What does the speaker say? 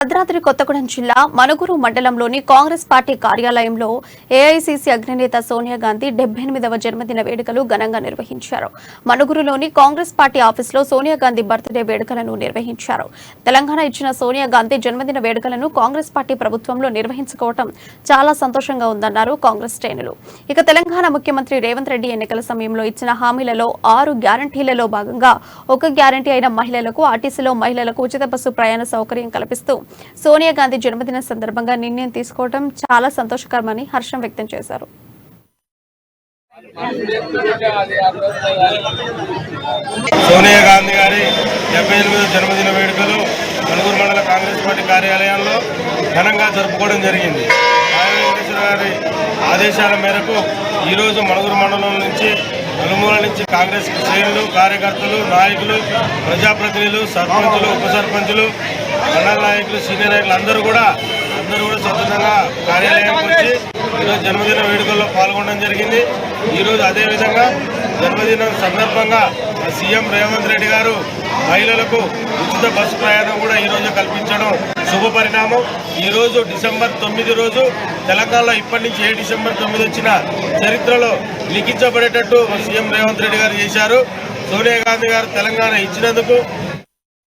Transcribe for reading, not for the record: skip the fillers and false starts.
భద్రాద్రి కొత్తగూడెం జిల్లా మనుగురు మండలంలోని కాంగ్రెస్ పార్టీ కార్యాలయంలో ఏఐసీసీ అగ్రనేత సోనియా గాంధీ 78వ జన్మదిన వేడుకలు ఘనంగా నిర్వహించారు. మనుగురులోని కాంగ్రెస్ పార్టీ ఆఫీసులో సోనియా గాంధీ బర్త్డే వేడుకలను నిర్వహించారు. తెలంగాణ ఇచ్చిన సోనియా గాంధీ జన్మదిన వేడుకలను కాంగ్రెస్ పార్టీ ప్రభుత్వంలో నిర్వహించుకోవడం చాలా సంతోషంగా ఉందన్నారు కాంగ్రెస్ శ్రేణులు. ఇక తెలంగాణ ముఖ్యమంత్రి రేవంత్ రెడ్డి ఎన్నికల సమయంలో ఇచ్చిన హామీలలో 6 గ్యారంటీలలో భాగంగా ఒక గ్యారంటీ అయిన మహిళలకు ఆర్టీసీలో మహిళలకు ఉచిత బస్సు ప్రయాణ సౌకర్యం కల్పిస్తూ సోనియా గాంధీ జన్మదిన సందర్భంగా నిర్ణయం తీసుకోవడం చాలా సంతోషకరమని హర్షం వ్యక్తం చేశారు. సోనియా గాంధీ గారి 78వ జన్మదిన వేడుకలు మనుగురు మండల కాంగ్రెస్ పార్టీ కార్యాలయంలో ఘనంగా జరుపుకోవడం జరిగింది. గారి ఆదేశాల మేరకు ఈరోజు మనుగురు మండలం నుంచి నలుమూల నుంచి కాంగ్రెస్ శ్రేణులు, కార్యకర్తలు, నాయకులు, ప్రజాప్రతినిధులు, సర్పంచులు, ఉప సర్పంచులు, మండల నాయకులు, సీనియర్ నాయకులు అందరూ కూడా స్వతంత్రంగా కార్యాలయానికి వచ్చి ఈరోజు జన్మదిన వేడుకల్లో పాల్గొనడం జరిగింది. ఈరోజు అదేవిధంగా జన్మదినం సందర్భంగా సీఎం రేవంత్ రెడ్డి గారు మహిళలకు ఉచిత బస్సు ప్రయాణం కూడా ఈరోజు కల్పించడం శుభ పరిణామం. ఈరోజు డిసెంబర్ 9 రోజు తెలంగాణలో ఇప్పటి నుంచి డిసెంబర్ 9 వచ్చిన చరిత్రలో లిఖించబడేటట్టు సీఎం రేవంత్ రెడ్డి గారు చేశారు. సోనియా గాంధీ గారు తెలంగాణ ఇచ్చినందుకు